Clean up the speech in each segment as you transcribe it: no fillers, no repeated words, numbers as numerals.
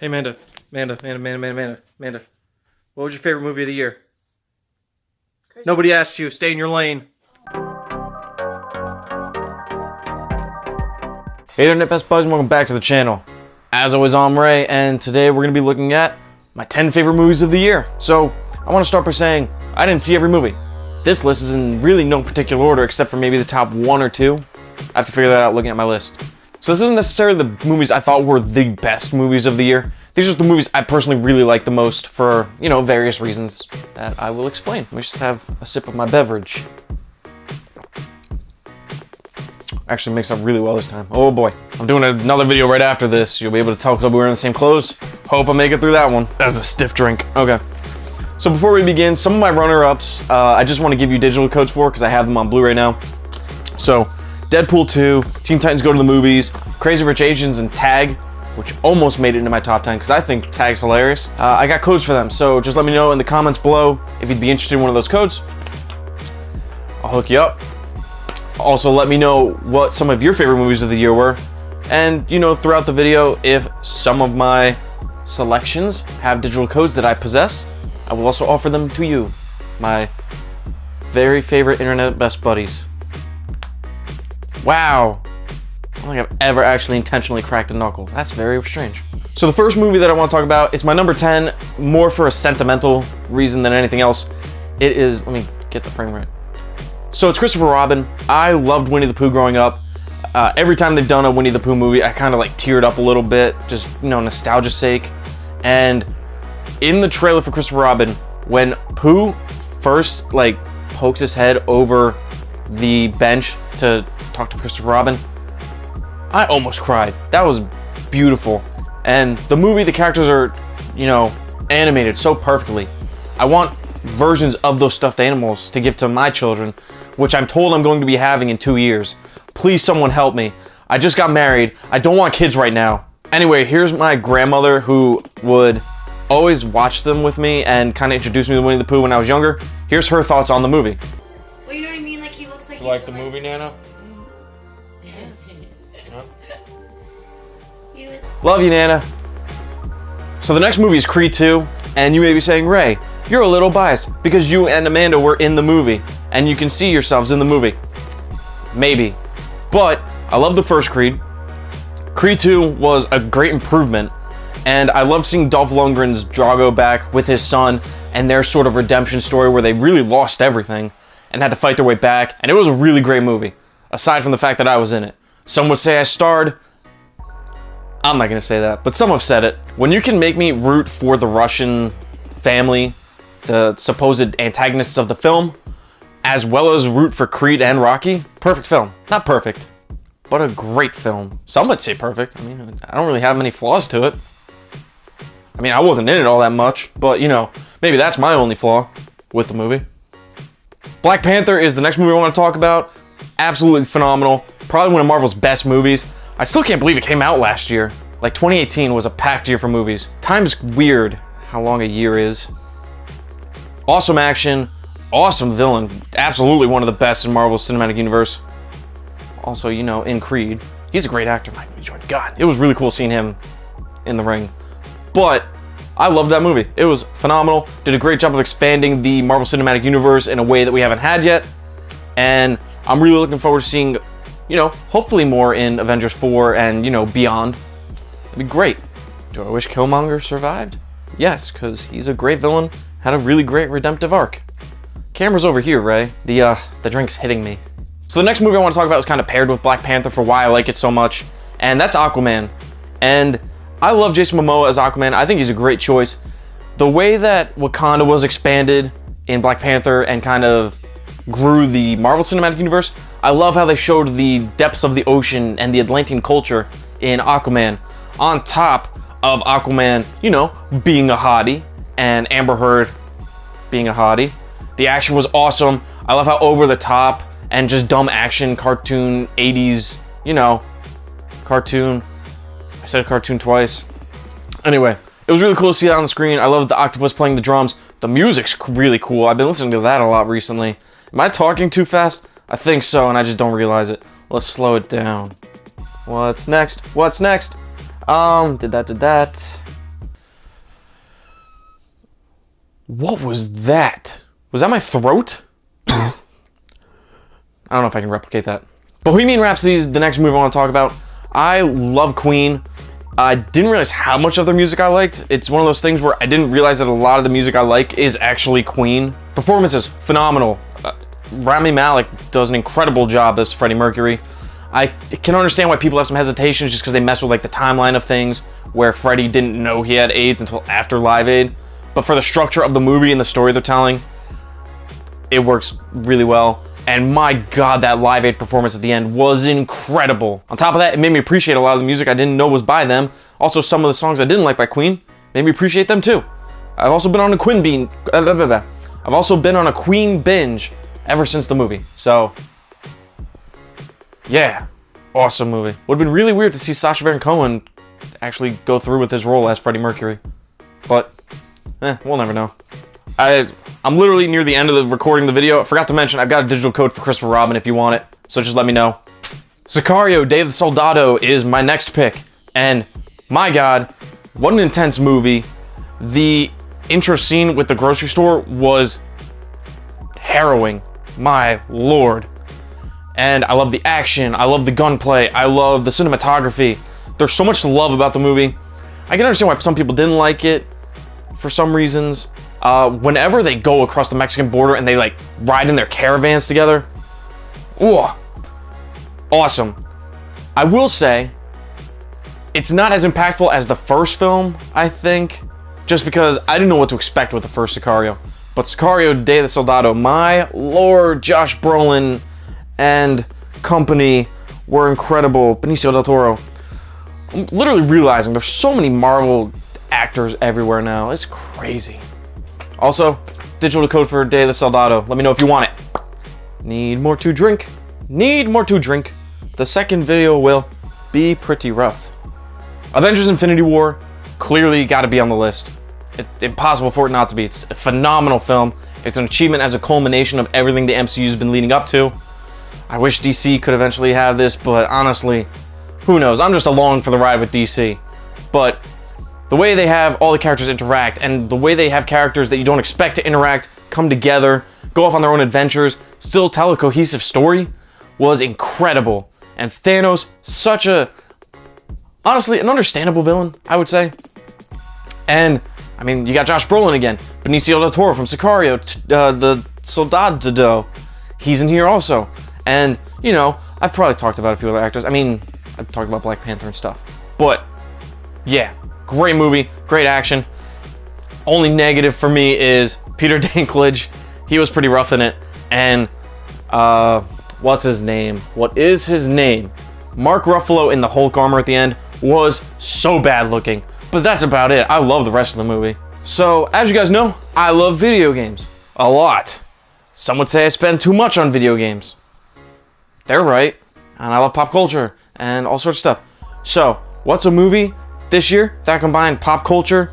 Hey, Amanda. Amanda. What was your favorite movie of the year? Nobody asked you. Stay in your lane. Hey there, Best Buds, and welcome back to the channel. As always, I'm Ray, and today we're going to be looking at my 10 favorite movies of the year. So, I want to start by saying, I didn't see every movie. This list is in really no particular order, except for maybe the top 1 or 2. I have to figure that out looking at my list. So this isn't necessarily the movies I thought were the best movies of the year. These are the movies I personally really like the most for, various reasons that I will explain. Let me just have a sip of my beverage. Actually mixed up really well this time. Oh boy. I'm doing another video right after this. You'll be able to tell because I'll be wearing the same clothes. Hope I make it through that one. That's a stiff drink. Okay. So before we begin, some of my runner-ups, I just want to give you digital codes for because I have them on Blu-ray now. So, Deadpool 2, Teen Titans Go to the Movies, Crazy Rich Asians, and Tag, which almost made it into my top 10 because I think Tag's hilarious. I got codes for them, so just let me know in the comments below if you'd be interested in one of those codes. I'll hook you up. Also, let me know what some of your favorite movies of the year were. And, throughout the video, if some of my selections have digital codes that I possess, I will also offer them to you, my very favorite internet best buddies. Wow. I don't think I've ever actually intentionally cracked a knuckle. That's very strange. So the first movie that I want to talk about is my number 10, more for a sentimental reason than anything else. It is, let me get the frame right. So it's Christopher Robin. I loved Winnie the Pooh growing up. Every time they've done a Winnie the Pooh movie, I kind of like teared up a little bit, just, nostalgia's sake. And in the trailer for Christopher Robin, when Pooh first pokes his head over the bench to talk to Christopher Robin, I almost cried. That was beautiful. And the movie, the characters are, animated so perfectly. I want versions of those stuffed animals to give to my children, which I'm told I'm going to be having in 2 years. Please, someone help me. I just got married. I don't want kids right now. Anyway, here's my grandmother who would always watch them with me and kind of introduce me to Winnie the Pooh when I was younger. Here's her thoughts on the movie. Well, you know what I mean? Like, he looks like... You like the movie, Nana? Love you, Nana. So the next movie is Creed 2, and you may be saying, Ray, you're a little biased because you and Amanda were in the movie, and you can see yourselves in the movie. Maybe. But I love the first Creed. Creed 2 was a great improvement, and I love seeing Dolph Lundgren's Drago back with his son and their sort of redemption story where they really lost everything and had to fight their way back, and it was a really great movie, aside from the fact that I was in it. Some would say I starred. I'm not gonna say that, but some have said it. When you can make me root for the Russian family, the supposed antagonists of the film, as well as root for Creed and Rocky, perfect film. Not perfect, but a great film. Some would say perfect. I mean, I don't really have many flaws to it. I mean, I wasn't in it all that much, but maybe that's my only flaw with the movie. Black Panther is the next movie I want to talk about. Absolutely phenomenal. Probably one of Marvel's best movies. I still can't believe it came out last year. 2018 was a packed year for movies. Time's weird how long a year is. Awesome action, awesome villain. Absolutely one of the best in Marvel's cinematic universe. Also, in Creed. He's a great actor, Michael B. Jordan. God, it was really cool seeing him in the ring. But I loved that movie. It was phenomenal. Did a great job of expanding the Marvel Cinematic Universe in a way that we haven't had yet. And I'm really looking forward to seeing, hopefully more in Avengers 4 and, beyond. That'd be great. Do I wish Killmonger survived? Yes, because he's a great villain, had a really great redemptive arc. Camera's over here, Ray. The drink's hitting me. So the next movie I want to talk about is kind of paired with Black Panther for why I like it so much, and that's Aquaman. And I love Jason Momoa as Aquaman. I think he's a great choice. The way that Wakanda was expanded in Black Panther and kind of grew the Marvel Cinematic Universe, I love how they showed the depths of the ocean and the Atlantean culture in Aquaman, on top of Aquaman, being a hottie, and Amber Heard being a hottie. The action was awesome. I love how over the top and just dumb action, cartoon, 80s, cartoon. I said cartoon twice. Anyway, it was really cool to see that on the screen. I love the octopus playing the drums. The music's really cool. I've been listening to that a lot recently. Am I talking too fast? I think so, and I just don't realize it. Let's slow it down. What's next? Did that. What was that? Was that my throat? I don't know if I can replicate that. Bohemian Rhapsody is the next movie I want to talk about. I love Queen. I didn't realize how much of their music I liked. It's one of those things where I didn't realize that a lot of the music I like is actually Queen. Performances, phenomenal. Rami Malek does an incredible job as Freddie Mercury. I can understand why people have some hesitations just because they mess with like the timeline of things where Freddie didn't know he had AIDS until after Live Aid. But for the structure of the movie and the story they're telling, it works really well. And my God, that Live Aid performance at the end was incredible. On top of that, it made me appreciate a lot of the music I didn't know was by them. Also, some of the songs I didn't like by Queen made me appreciate them too. I've also been on a Queen binge ever since the movie. So, yeah, awesome movie. Would have been really weird to see Sacha Baron Cohen actually go through with his role as Freddie Mercury. But, we'll never know. I'm literally near the end of the recording the video. I forgot to mention, I've got a digital code for Christopher Robin if you want it. So just let me know. Sicario, Day of the Soldado is my next pick. And my God, what an intense movie. The intro scene with the grocery store was harrowing. My Lord. And I love the action. I love the gunplay. I love the cinematography. There's so much to love about the movie. I can understand why some people didn't like it for some reasons. Whenever they go across the Mexican border and they like ride in their caravans together, ooh, awesome. I will say, it's not as impactful as the first film, I think, just because I didn't know what to expect with the first Sicario. But Sicario, Day of the Soldado, my Lord, Josh Brolin and company were incredible. Benicio del Toro. I'm literally realizing there's so many Marvel actors everywhere now. It's crazy. Also, digital code for Day of the Soldado. Let me know if you want it. Need more to drink? Need more to drink. The second video will be pretty rough. Avengers Infinity War, clearly got to be on the list. It's impossible for it not to be. It's a phenomenal film. It's an achievement as a culmination of everything the MCU's been leading up to. I wish DC could eventually have this, but honestly, who knows? I'm just along for the ride with DC. But the way they have all the characters interact and the way they have characters that you don't expect to interact come together, go off on their own adventures, still tell a cohesive story was incredible. And Thanos, such a, honestly, an understandable villain, I would say. And I mean, you got Josh Brolin again, Benicio del Toro from Sicario, the Soldado. He's in here also. And, you know, I've probably talked about a few other actors. I mean, I've talked about Black Panther and stuff. But, yeah, great movie, great action. Only negative for me is Peter Dinklage. He was pretty rough in it. And, what's his name? What is his name? Mark Ruffalo in the Hulk armor at the end was so bad looking. But that's about it. I love the rest of the movie. So, as you guys know, I love video games. A lot. Some would say I spend too much on video games. They're right. And I love pop culture and all sorts of stuff. So, what's a movie this year that combined pop culture,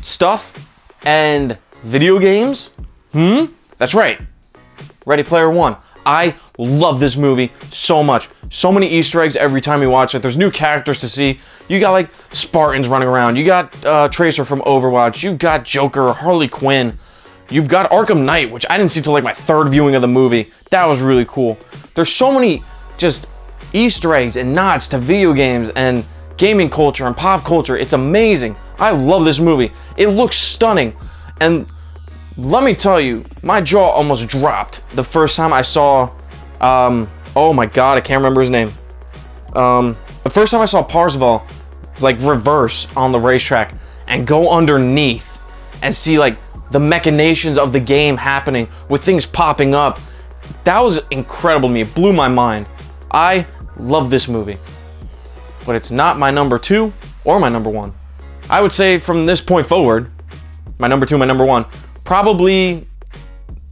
stuff, and video games? That's right. Ready Player One. I love this movie so much. So many Easter eggs every time you watch it. There's new characters to see. You got like Spartans running around. You got Tracer from Overwatch. You got Joker, Harley Quinn. You've got Arkham Knight, which I didn't see till like my third viewing of the movie. That was really cool. There's so many just Easter eggs and nods to video games and gaming culture and pop culture. It's amazing. I love this movie. It looks stunning. And let me tell you, my jaw almost dropped the first time I saw, oh my God, I can't remember his name. The first time I saw Parzival, like reverse on the racetrack and go underneath and see like the machinations of the game happening with things popping up. That was incredible to me. It blew my mind. I love this movie, but it's not my number 2 or my number 1. I would say from this point forward, my number 2, my number 1, probably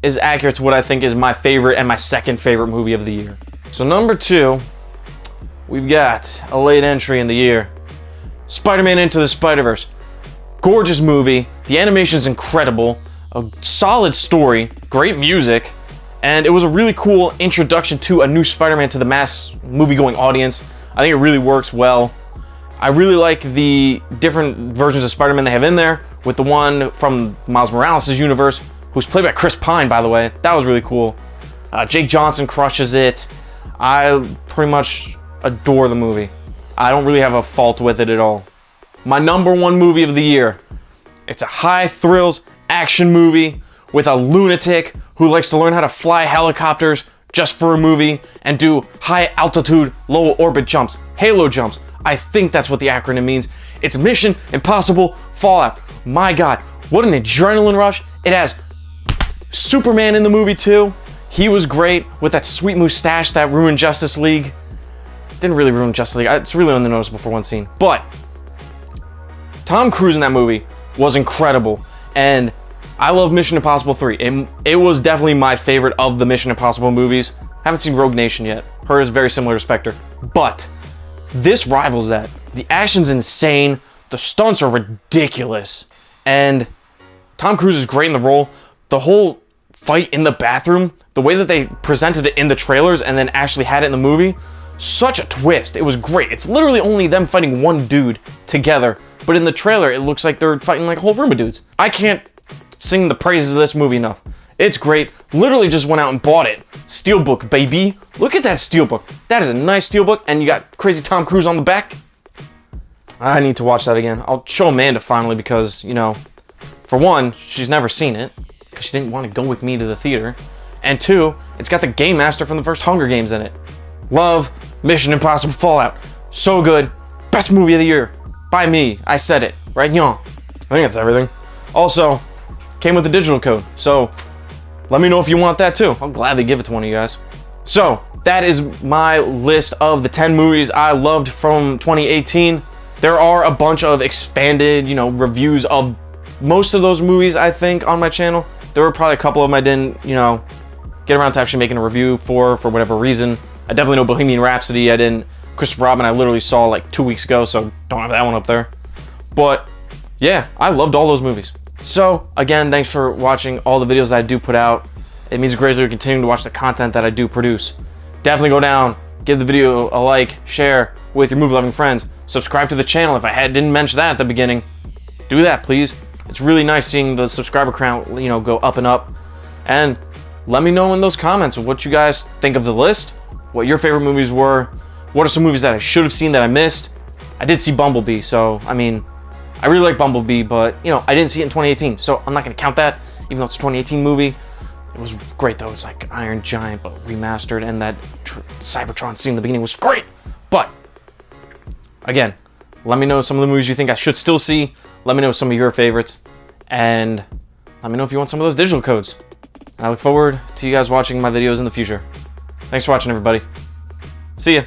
is accurate to what I think is my favorite and my second favorite movie of the year. So number 2, we've got a late entry in the year, Spider-Man Into the SpiderVerse. Gorgeous movie, the animation's incredible, a solid story, great music, and it was a really cool introduction to a new Spider-Man to the mass movie-going audience. I think it really works well. I really like the different versions of Spider-Man they have in there, with the one from Miles Morales' universe, who's played by Chris Pine, by the way. That was really cool. Jake Johnson crushes it. I pretty much adore the movie. I don't really have a fault with it at all. My #1 movie of the year. It's a high thrills action movie with a lunatic who likes to learn how to fly helicopters just for a movie and do high altitude, low orbit jumps, halo jumps. I think that's what the acronym means. It's Mission Impossible Fallout. My God, what an adrenaline rush. It has Superman in the movie too. He was great with that sweet mustache that ruined Justice League. Didn't really ruin Justice League. It's really only noticeable for one scene. But Tom Cruise in that movie was incredible. And I love Mission Impossible 3. It was definitely my favorite of the Mission Impossible movies. Haven't seen Rogue Nation yet. Her is very similar to Spectre. But this rivals that. The action's insane. The stunts are ridiculous. And Tom Cruise is great in the role. The whole fight in the bathroom, the way that they presented it in the trailers and then actually had it in the movie, such a twist. It was great. It's literally only them fighting one dude together. But in the trailer, it looks like they're fighting like a whole room of dudes. I can't sing the praises of this movie enough. It's great. Literally just went out and bought it. Steelbook, baby. Look at that steelbook. That is a nice steelbook, and you got crazy Tom Cruise on the back. I need to watch that again. I'll show Amanda finally because, you know, for one, she's never seen it because she didn't want to go with me to the theater. And two, it's got the Game Master from the first Hunger Games in it. Love Mission Impossible Fallout. So good. Best movie of the year. By me. I said it. Right, y'all? I think that's everything. Also, came with a digital code, so let me know if you want that too. I'll gladly give it to one of you guys. So, that is my list of the 10 movies I loved from 2018. There are a bunch of expanded, you know, reviews of most of those movies, I think, on my channel. There were probably a couple of them I didn't, you know, get around to actually making a review for whatever reason. I definitely know Bohemian Rhapsody. I didn't. Christopher Robin I literally saw like 2 weeks ago, so don't have that one up there. But yeah, I loved all those movies. So again, thanks for watching all the videos that I do put out. It means greatly to continue to watch the content that I do produce. Definitely go down, give the video a like, share with your movie-loving friends. Subscribe to the channel if I didn't mention that at the beginning. Do that, please. It's really nice seeing the subscriber count, you know, go up and up. And let me know in those comments what you guys think of the list, what your favorite movies were, what are some movies that I should have seen that I missed. I did see Bumblebee, so, I mean, I really like Bumblebee, but, you know, I didn't see it in 2018, so I'm not going to count that, even though it's a 2018 movie. It was great, though. It's like Iron Giant, but remastered, and that Cybertron scene in the beginning was great. But, again, let me know some of the movies you think I should still see. Let me know some of your favorites, and let me know if you want some of those digital codes. I look forward to you guys watching my videos in the future. Thanks for watching, everybody. See ya.